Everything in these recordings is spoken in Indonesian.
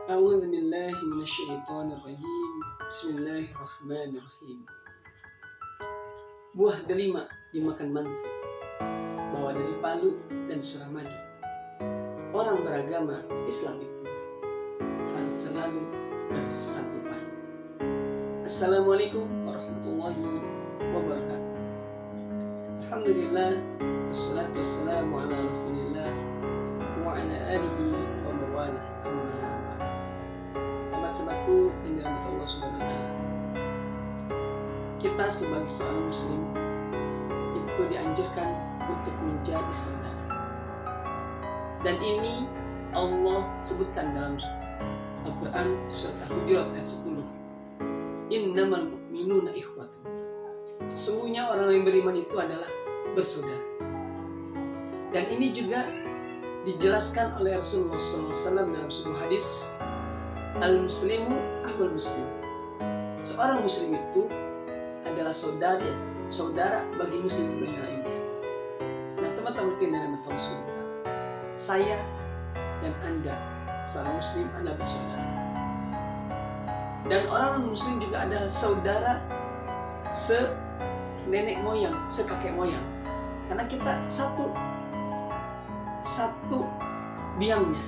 A'udzu billahi minasyaitonir rajim. Bismillahirrahmanirrahim. Buah delima dimakan mantu, bawa dari Palu dan Suramadu. Orang beragama Islam itu harus selalu bersatu padu. Assalamualaikum warahmatullahi wabarakatuh. Alhamdulillah, wassalatu wassalamu ala rasulillah wa ala alihi wa mawalah. Sahabat-sahabatku yang dirahmati Allah Subhanahu wa taala. Kita sebagai seorang muslim itu dianjurkan untuk menjadi saudara. Dan ini Allah sebutkan dalam Al-Quran surat Al-Hujurat ayat 10. Innamal mu'minuna ikhwatun. Sesungguhnya orang yang beriman itu adalah bersaudara. Dan ini juga dijelaskan oleh Rasulullah SAW dalam sebuah hadis, Al-Muslimu akhul muslim. Seorang muslim itu adalah saudara bagi muslim yang lainnya. Nah, teman-teman yang Allah SWT, saya dan Anda seorang muslim adalah bersaudara. Dan orang muslim juga adalah saudara nenek moyang, kakek moyang. Karena kita satu biangnya.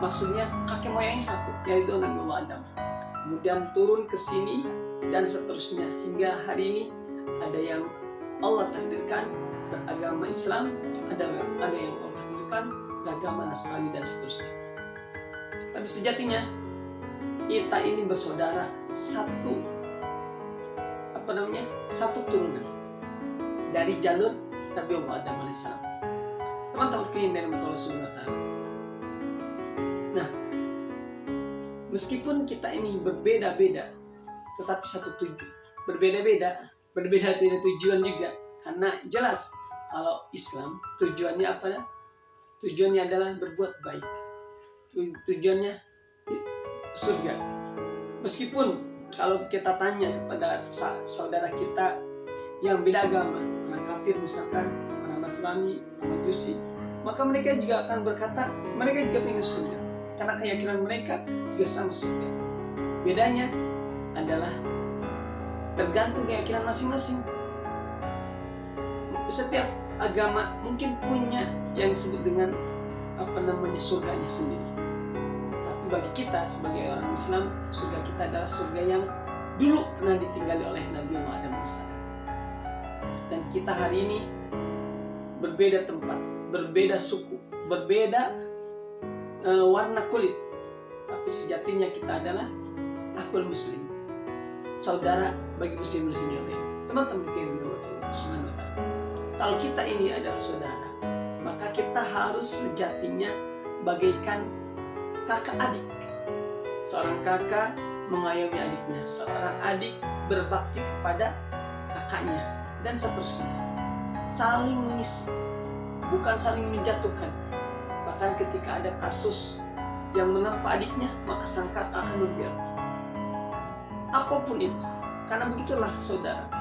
Maksudnya kakek moyangnya satu, yaitu Nabi Allah Adam. Kemudian turun ke sini dan seterusnya hingga hari ini ada yang Allah takdirkan beragama Islam, ada yang Allah takdirkan beragama Nasrani dan seterusnya. Tapi sejatinya kita ini bersaudara satu turunan dari jalur Nabi Allah Adam alaihissalam. Teman-teman kalian dari Allah Subhanahu wa taala. Nah, meskipun kita ini berbeda-beda, tetapi satu tujuan. Berbeda tidak tujuan juga. Karena jelas kalau Islam tujuannya apa? Tujuannya adalah berbuat baik. Tujuannya surga. Meskipun kalau kita tanya kepada saudara kita yang beda agama, orang kafir misalkan, orang Nasrani, orang Majusi, maka mereka juga akan berkata mereka juga ingin surga. Karena keyakinan mereka juga sama surga. Bedanya adalah tergantung keyakinan masing-masing. Setiap agama mungkin punya yang disebut dengan surganya sendiri. Tapi bagi kita sebagai orang Islam, surga kita adalah surga yang dulu pernah ditinggali oleh Nabi Allah Adam AS. Dan kita hari ini berbeda tempat, berbeda suku, berbeda warna kulit, tapi sejatinya kita adalah akhul muslim, saudara bagi muslim yang lain. Teman-teman yang dirahmati Allah Subhanahu wa taala, kalau kita ini adalah saudara, maka kita harus sejatinya bagaikan kakak adik. Seorang kakak mengayomi adiknya, seorang adik berbakti kepada kakaknya, dan seterusnya. Saling mengisi, bukan saling menjatuhkan. Bahkan ketika ada kasus yang menerpa adiknya, maka sang kakak akan membiarkan. Apapun itu, karena begitulah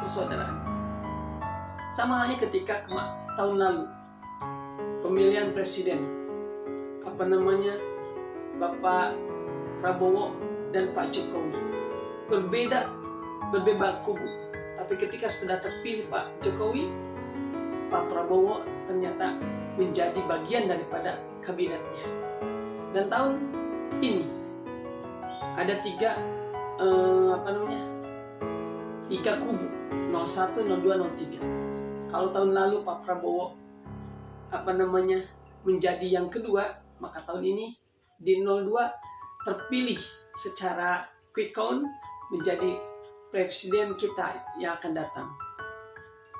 persaudaraan. Sama halnya ketika tahun lalu pemilihan presiden, Bapak Prabowo dan Pak Jokowi berbeda kubu. Tapi ketika sudah terpilih Pak Jokowi, Pak Prabowo ternyata menjadi bagian daripada kabinetnya. Dan tahun ini ada tiga kubu, 01, 02, 03. Kalau tahun lalu Pak Prabowo menjadi yang kedua, maka tahun ini di 02 terpilih secara quick count menjadi presiden kita yang akan datang.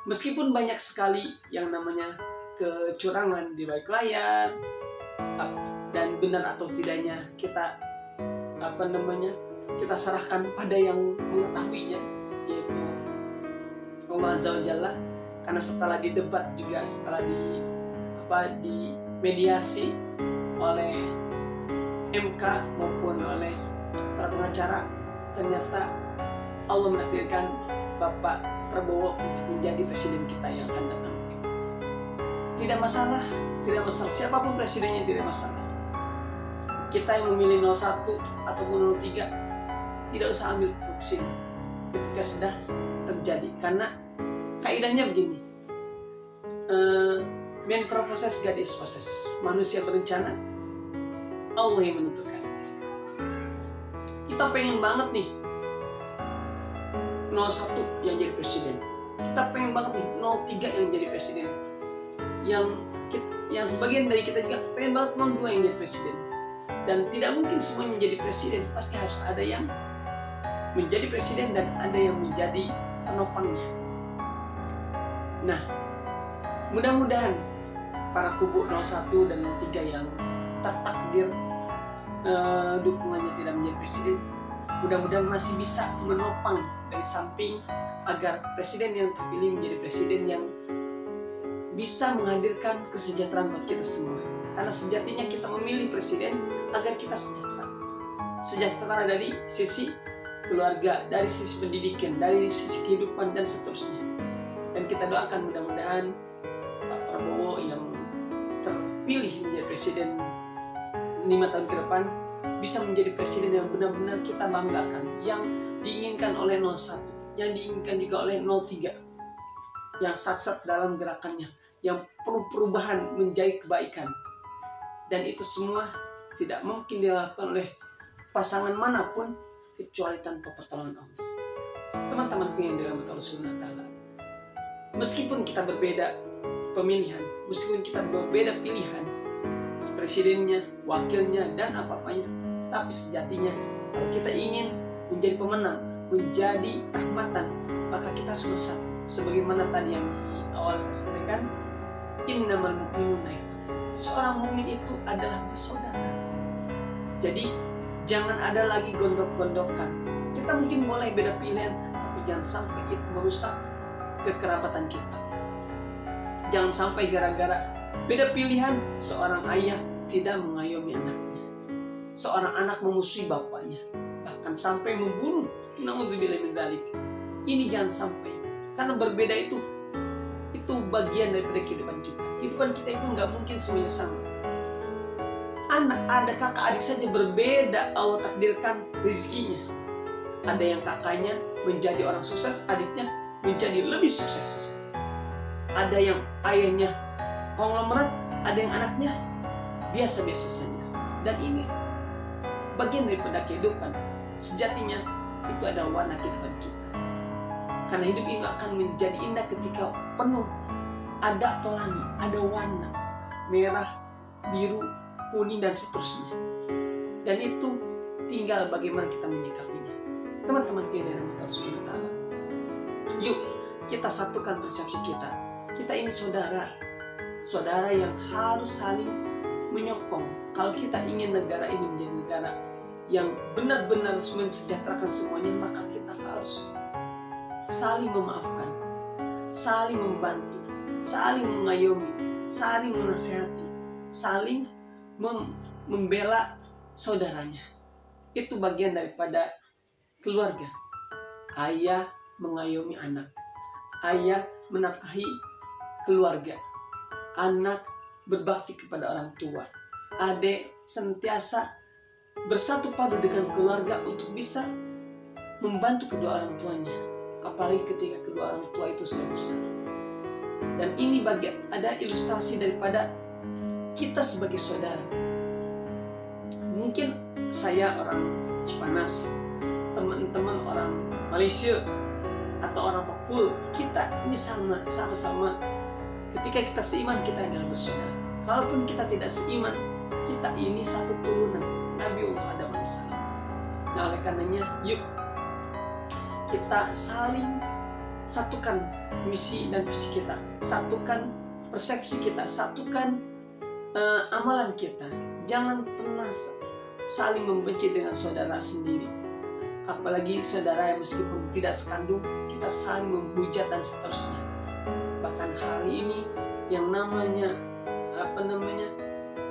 Meskipun banyak sekali yang namanya kecurangan di balik layar, dan benar atau tidaknya kita serahkan pada yang mengetahuinya, yaitu Allah Azza wa Jalla. Karena setelah didebat juga, setelah di mediasi oleh MK maupun oleh para pengacara, ternyata Allah menakdirkan Bapak Prabowo untuk menjadi presiden kita yang akan datang. Tidak masalah, siapapun presidennya tidak masalah. kita yang memilih 01 ataupun 03 tidak usah ambil pusing ketika sudah terjadi, karena kaidahnya begini, man proposes, God is possess. Manusia berencana, Allah yang menentukan. Kita pengen banget nih 01 yang jadi presiden, kita pengen banget nih 03 yang jadi presiden, yang sebagian dari kita juga pengen banget 02 yang jadi presiden. Dan tidak mungkin semuanya menjadi presiden, pasti harus ada yang menjadi presiden dan ada yang menjadi penopangnya. Nah, mudah-mudahan para kubu 01 dan 03 yang tertakdir dukungannya tidak menjadi presiden, mudah-mudahan masih bisa menopang dari samping agar presiden yang terpilih menjadi presiden yang bisa menghadirkan kesejahteraan buat kita semua. Karena sejatinya kita memilih presiden agar kita sejahtera. Sejahtera dari sisi keluarga, dari sisi pendidikan, dari sisi kehidupan dan seterusnya. Dan kita doakan mudah-mudahan Pak Prabowo yang terpilih menjadi presiden 5 tahun ke depan bisa menjadi presiden yang benar-benar kita banggakan, yang diinginkan oleh 01, yang diinginkan juga oleh 03, yang sat-sat dalam gerakannya, yang penuh perubahan menjadi kebaikan. Dan itu semua tidak mungkin dilakukan oleh pasangan manapun kecuali tanpa pertolongan Allah. Teman-teman yang dirahmati Allah Subhanahu wa Ta'ala, meskipun kita berbeda pemilihan, meskipun kita berbeda pilihan, presidennya, wakilnya, dan apa-apanya, tapi sejatinya kalau kita ingin menjadi pemenang, menjadi rahmatan, maka kita harus bersatu. Sebagaimana tadi yang di awal saya sampaikan, innamal mu'minuna ikhwah. Seorang mukmin itu adalah bersaudara. Jadi jangan ada lagi gondok-gondokan. Kita mungkin boleh beda pilihan, tapi jangan sampai itu merusak kekerabatan kita. Jangan sampai gara-gara beda pilihan seorang ayah tidak mengayomi anaknya, seorang anak memusuhi bapaknya, bahkan sampai membunuh. Na'udzubillah min dzalik. Ini jangan sampai, karena berbeda itu bagian daripada kehidupan kita. Kehidupan kita itu nggak mungkin semuanya sama. Ada kakak adik saja berbeda Allah takdirkan rezekinya. Ada yang kakaknya menjadi orang sukses, adiknya menjadi lebih sukses. Ada yang ayahnya konglomerat, ada yang anaknya biasa-biasa saja. Dan ini bagian daripada kehidupan. Sejatinya itu adalah warna kehidupan kita. Karena hidup ini akan menjadi indah ketika penuh ada pelangi, ada warna merah, biru, kuning, dan seterusnya. Dan itu tinggal bagaimana kita menyikapinya. Teman-teman yang dirahmati Allah Subhanahu wa Ta'ala, yuk kita satukan persepsi kita. Kita ini saudara yang harus saling menyokong. Kalau kita ingin negara ini menjadi negara yang benar-benar mensejahterakan semuanya, maka kita harus saling memaafkan, saling membantu, saling mengayomi, saling menasihati, saling membela saudaranya. Itu bagian daripada keluarga. Ayah mengayomi anak, ayah menafkahi keluarga, anak berbakti kepada orang tua, adik senantiasa bersatu padu dengan keluarga untuk bisa membantu kedua orang tuanya, apalagi ketika kedua orang tua itu sudah besar. Dan ini ada ilustrasi daripada kita sebagai saudara. Mungkin saya orang Cipanas, teman-teman orang Malaysia atau orang Papua, kita ini sama-sama. Ketika kita seiman, kita adalah bersaudara. Kalaupun kita tidak seiman, kita ini satu turunan Nabiullah Adam AS. Nah, oleh karenanya, yuk kita saling satukan misi dan visi kita, satukan persepsi kita, satukan amalan kita. Jangan pernah saling membenci dengan saudara sendiri, apalagi saudara yang meskipun tidak sekandung, kita saling menghujat dan seterusnya. Bahkan hari ini yang namanya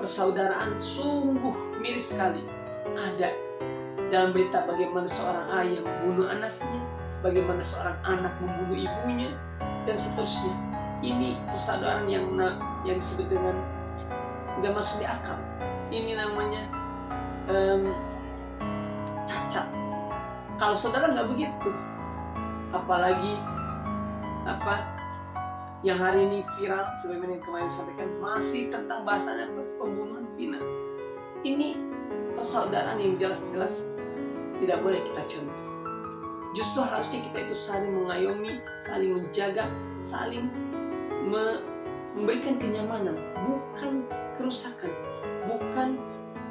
persaudaraan sungguh miris sekali. Ada dalam berita bagaimana seorang ayah membunuh anaknya, bagaimana seorang anak membunuh ibunya, dan seterusnya. Ini persaudaraan yang disebut dengan nggak masuk di akal. Ini namanya cacat. Kalau saudara nggak begitu, apalagi yang hari ini viral, sebagaimana yang kemarin disampaikan, masih tentang bahasannya pembunuhan vina. Ini persaudaraan yang jelas-jelas tidak boleh kita contoh. Justru harusnya kita itu saling mengayomi, saling menjaga, saling memberikan kenyamanan, bukan kerusakan, bukan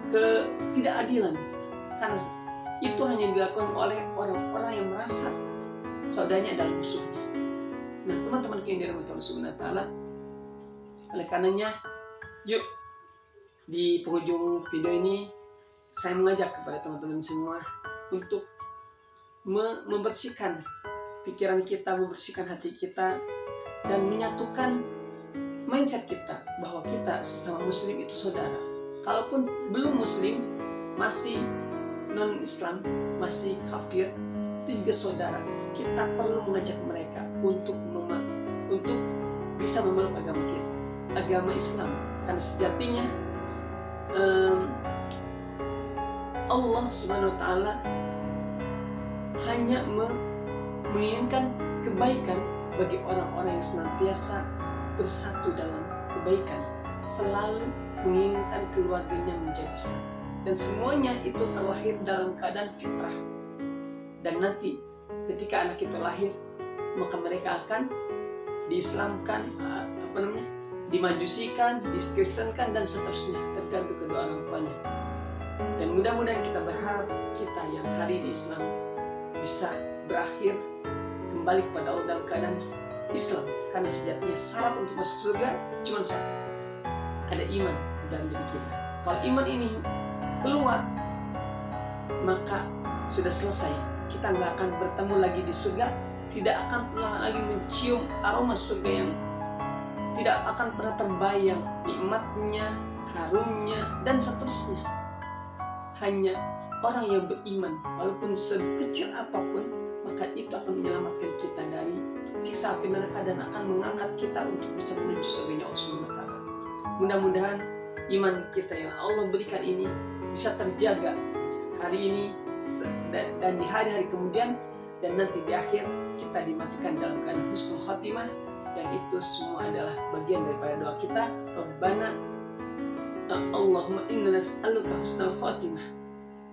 ketidakadilan. Karena itu hanya dilakukan oleh orang-orang yang merasa saudaranya adalah musuhnya. Nah, teman-teman yang dirahmati Allah Subhanahu wa taala, oleh karenanya, yuk di penghujung video ini saya mengajak kepada teman-teman semua untuk membersihkan pikiran kita, membersihkan hati kita, dan menyatukan mindset kita bahwa kita sesama muslim itu saudara. Kalaupun belum muslim, masih non-Islam, masih kafir, itu juga saudara. Kita perlu mengajak mereka untuk bisa memeluk agama kita, agama Islam. Karena sejatinya Allah Subhanahu wa taala hanya menginginkan kebaikan bagi orang-orang yang senantiasa bersatu dalam kebaikan, selalu menginginkan keluarganya menjadi Islam. Dan semuanya itu terlahir dalam keadaan fitrah. Dan nanti ketika anak itu lahir, maka mereka akan diislamkan, dimajusikan, dikristenkan, dan seterusnya, tergantung kedua orang tuanya. Dan mudah-mudahan kita berharap kita yang hari di Islam bisa berakhir kembali kepada Allah dalam keadaan Islam. Karena sejatinya syarat untuk masuk surga cuma satu, ada iman di dalam diri kita. Kalau iman ini keluar, maka sudah selesai. Kita nggak akan bertemu lagi di surga, tidak akan pernah lagi mencium aroma surga yang tidak akan pernah terbayang nikmatnya, harumnya, dan seterusnya. Hanya orang yang beriman, walaupun sekecil apapun, maka itu akan menyelamatkan kita dari siksa api neraka dan akan mengangkat kita untuk bisa menuju surganya Allah Subhanahu wa taala. Mudah-mudahan iman kita yang Allah berikan ini bisa terjaga hari ini dan di hari-hari kemudian, dan nanti di akhir kita dimatikan dalam keadaan husnul khatimah, yang itu semua adalah bagian daripada doa kita, Rabbana Allahumma inna nas'aluka husnul khatimah.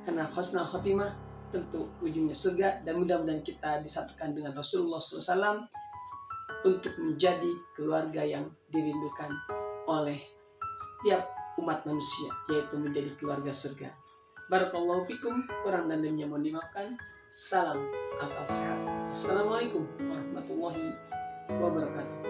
Karena husnul khatimah tentu ujungnya surga, dan mudah-mudahan kita disatukan dengan Rasulullah SAW untuk menjadi keluarga yang dirindukan oleh setiap umat manusia, yaitu menjadi keluarga surga. Barakallahu fikum, kurang dan lebihnya mohon dimaafkan. Salam akal sehat. Assalamualaikum warahmatullahi wabarakatuh.